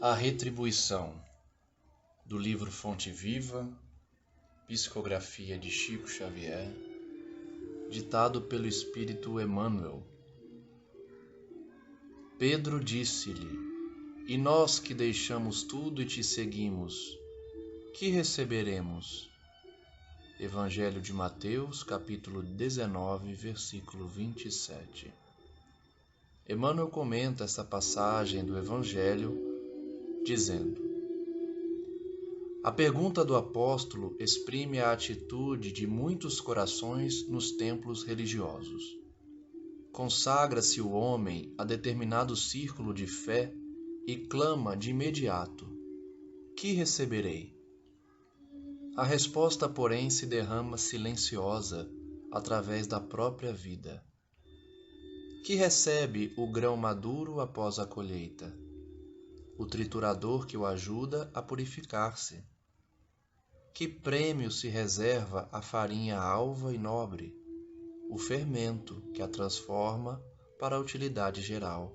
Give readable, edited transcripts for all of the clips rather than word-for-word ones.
A Retribuição, do livro Fonte Viva, psicografia de Chico Xavier, ditado pelo Espírito Emmanuel. Pedro disse-lhe: E nós que deixamos tudo e te seguimos, que receberemos? Evangelho de Mateus, capítulo 19, versículo 27. Emmanuel comenta esta passagem do Evangelho dizendo: a pergunta do apóstolo exprime a atitude de muitos corações nos templos religiosos. Consagra-se o homem a determinado círculo de fé e clama de imediato: que receberei? A resposta, porém, se derrama silenciosa através da própria vida. Que recebe o grão maduro após a colheita? O triturador que o ajuda a purificar-se. Que prêmio se reserva à farinha alva e nobre? O fermento que a transforma para a utilidade geral.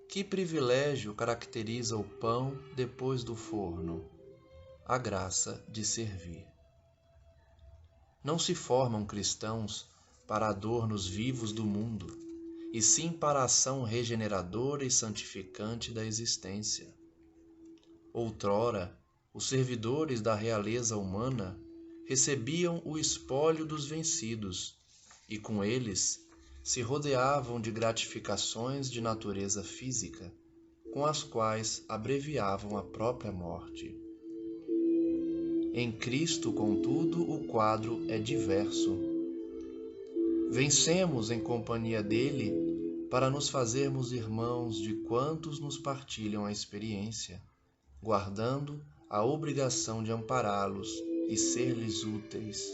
Que privilégio caracteriza o pão depois do forno? A graça de servir. Não se formam cristãos para adornos vivos do mundo, e sim para a ação regeneradora e santificante da existência. Outrora, os servidores da realeza humana recebiam o espólio dos vencidos, e com eles se rodeavam de gratificações de natureza física, com as quais abreviavam a própria morte. Em Cristo, contudo, o quadro é diverso. Vencemos em companhia dele para nos fazermos irmãos de quantos nos partilham a experiência, guardando a obrigação de ampará-los e ser-lhes úteis.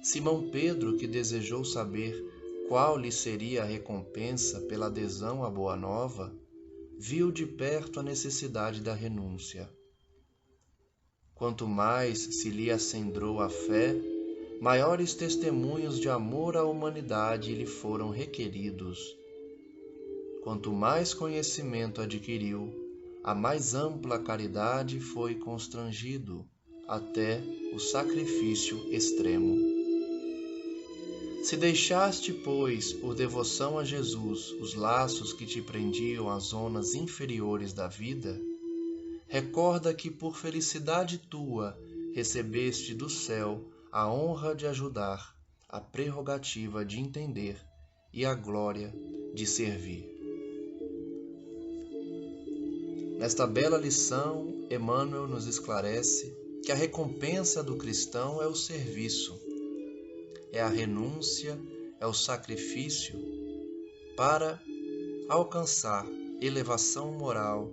Simão Pedro, que desejou saber qual lhe seria a recompensa pela adesão à Boa Nova, viu de perto a necessidade da renúncia. Quanto mais se lhe acendrou a fé, maiores testemunhos de amor à humanidade lhe foram requeridos. Quanto mais conhecimento adquiriu, a mais ampla caridade foi constrangido, até o sacrifício extremo. Se deixaste, pois, por devoção a Jesus, os laços que te prendiam às zonas inferiores da vida, recorda que por felicidade tua recebeste do céu a honra de ajudar, a prerrogativa de entender e a glória de servir. Nesta bela lição, Emmanuel nos esclarece que a recompensa do cristão é o serviço, é a renúncia, é o sacrifício para alcançar elevação moral,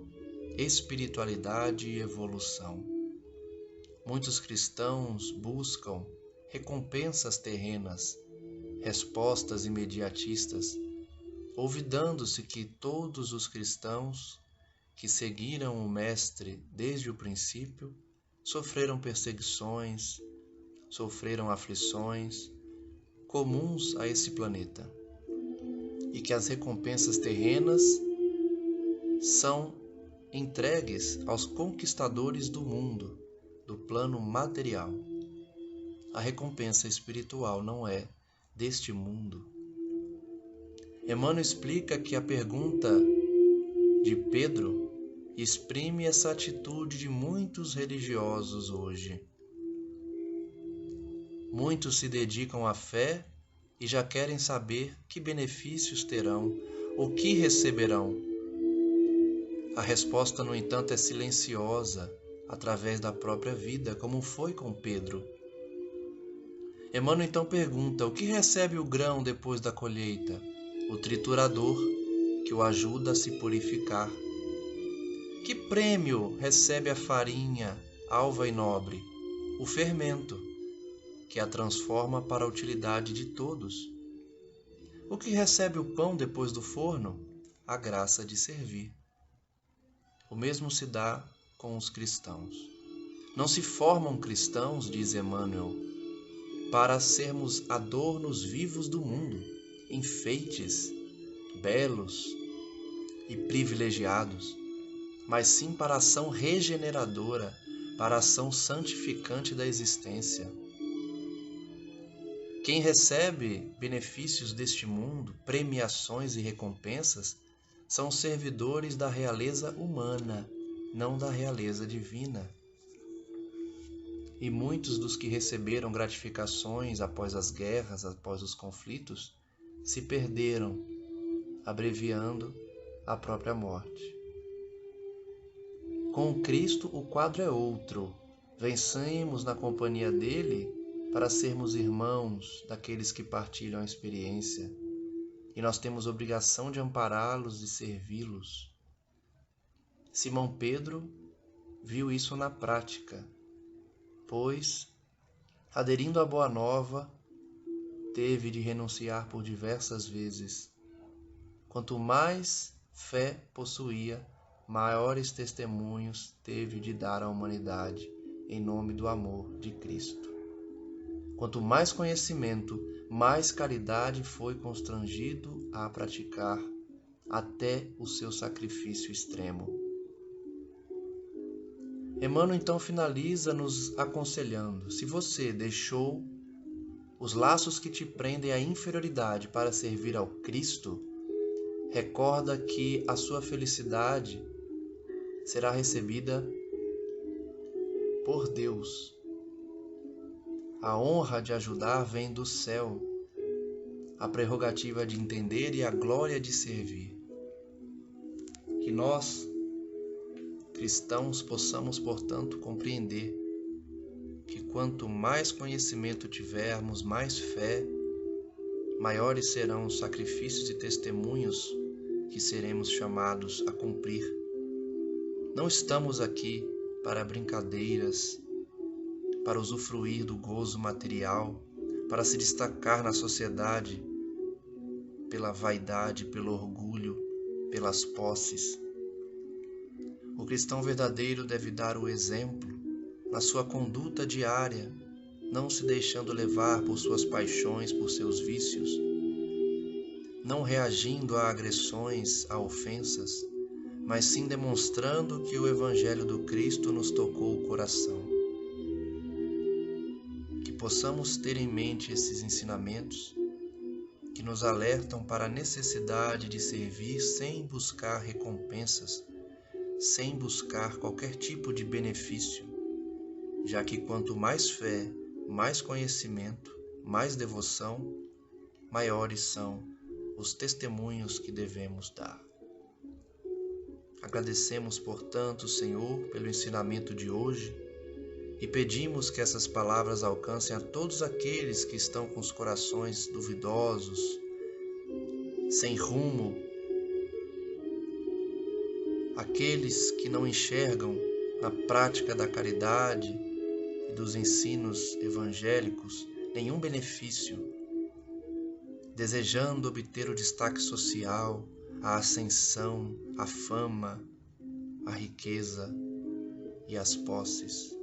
espiritualidade e evolução. Muitos cristãos buscam recompensas terrenas, respostas imediatistas, olvidando-se que todos os cristãos que seguiram o Mestre desde o princípio sofreram perseguições, sofreram aflições comuns a esse planeta, e que as recompensas terrenas são entregues aos conquistadores do mundo, do plano material. A recompensa espiritual não é deste mundo. Emmanuel explica que a pergunta de Pedro exprime essa atitude de muitos religiosos hoje. Muitos se dedicam à fé e já querem saber que benefícios terão, o que receberão. A resposta, no entanto, é silenciosa, através da própria vida, como foi com Pedro. Emmanuel então pergunta: o que recebe o grão depois da colheita? O triturador, que o ajuda a se purificar. Que prêmio recebe a farinha alva e nobre? O fermento, que a transforma para a utilidade de todos. O que recebe o pão depois do forno? A graça de servir. O mesmo se dá com os cristãos. Não se formam cristãos, diz Emmanuel, para sermos adornos vivos do mundo, enfeites, belos e privilegiados. mas sim para a ação regeneradora, para a ação santificante da existência. Quem recebe benefícios deste mundo, premiações e recompensas, são servidores da realeza humana, não da realeza divina. E muitos dos que receberam gratificações após as guerras, após os conflitos, se perderam, abreviando a própria morte. Com Cristo o quadro é outro. Vencemos na companhia dele para sermos irmãos daqueles que partilham a experiência, e nós temos obrigação de ampará-los e servi-los. Simão Pedro viu isso na prática, pois, aderindo à Boa Nova, teve de renunciar por diversas vezes. Quanto mais fé possuía, maiores testemunhos teve de dar à humanidade em nome do amor de Cristo. Quanto mais conhecimento, mais caridade foi constrangido a praticar até o seu sacrifício extremo. Emmanuel então finaliza nos aconselhando: se você deixou os laços que te prendem à inferioridade para servir ao Cristo, recorda que a sua felicidade será recebida por Deus. A honra de ajudar vem do céu, a prerrogativa de entender e a glória de servir. Que nós, cristãos, possamos, portanto, compreender que quanto mais conhecimento tivermos, mais fé, maiores serão os sacrifícios e testemunhos que seremos chamados a cumprir. Não estamos aqui para brincadeiras, para usufruir do gozo material, para se destacar na sociedade pela vaidade, pelo orgulho, pelas posses. O cristão verdadeiro deve dar o exemplo na sua conduta diária, não se deixando levar por suas paixões, por seus vícios, não reagindo a agressões, a ofensas, mas sim demonstrando que o Evangelho do Cristo nos tocou o coração. Que possamos ter em mente esses ensinamentos que nos alertam para a necessidade de servir sem buscar recompensas, sem buscar qualquer tipo de benefício, já que quanto mais fé, mais conhecimento, mais devoção, maiores são os testemunhos que devemos dar. Agradecemos, portanto, Senhor, pelo ensinamento de hoje e pedimos que essas palavras alcancem a todos aqueles que estão com os corações duvidosos, sem rumo, aqueles que não enxergam na prática da caridade e dos ensinos evangélicos nenhum benefício, desejando obter o destaque social, a ascensão, a fama, a riqueza e as posses.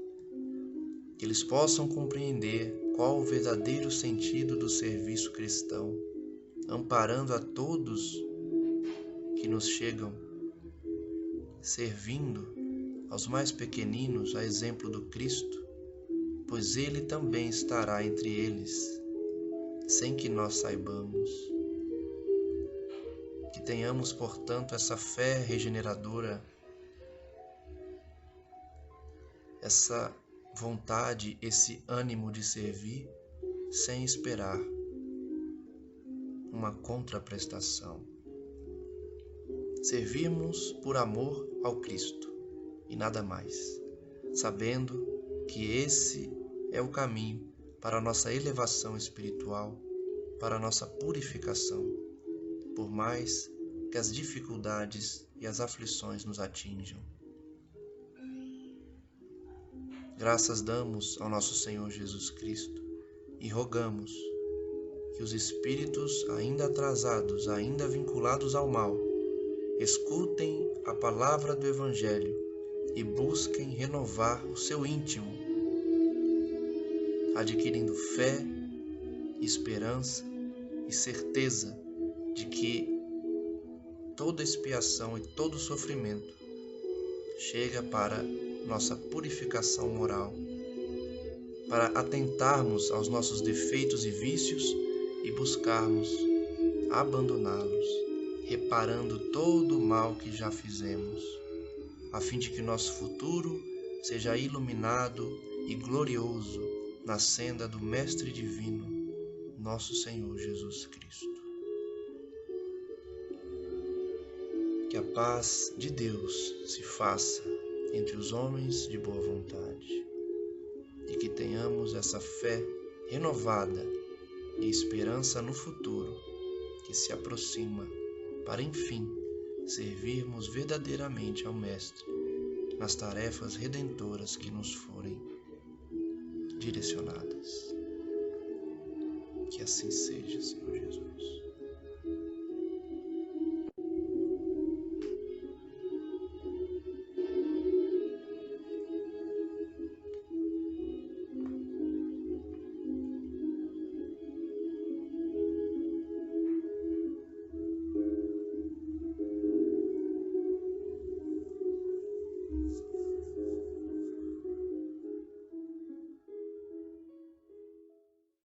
Que eles possam compreender qual o verdadeiro sentido do serviço cristão, amparando a todos que nos chegam, servindo aos mais pequeninos a exemplo do Cristo, pois Ele também estará entre eles, sem que nós saibamos. Que tenhamos, portanto, essa fé regeneradora, essa vontade, esse ânimo de servir, sem esperar uma contraprestação. Servirmos por amor ao Cristo e nada mais, sabendo que esse é o caminho para a nossa elevação espiritual, para a nossa purificação, por mais que as dificuldades e as aflições nos atinjam. Graças damos ao nosso Senhor Jesus Cristo e rogamos que os espíritos ainda atrasados, ainda vinculados ao mal, escutem a palavra do Evangelho e busquem renovar o seu íntimo, adquirindo fé, esperança e certeza de que toda expiação e todo sofrimento chega para nossa purificação moral, para atentarmos aos nossos defeitos e vícios e buscarmos abandoná-los, reparando todo o mal que já fizemos, a fim de que nosso futuro seja iluminado e glorioso na senda do Mestre Divino, nosso Senhor Jesus Cristo. Que a paz de Deus se faça entre os homens de boa vontade e que tenhamos essa fé renovada e esperança no futuro que se aproxima para, enfim, servirmos verdadeiramente ao Mestre nas tarefas redentoras que nos forem direcionadas. Que assim seja, Senhor Jesus.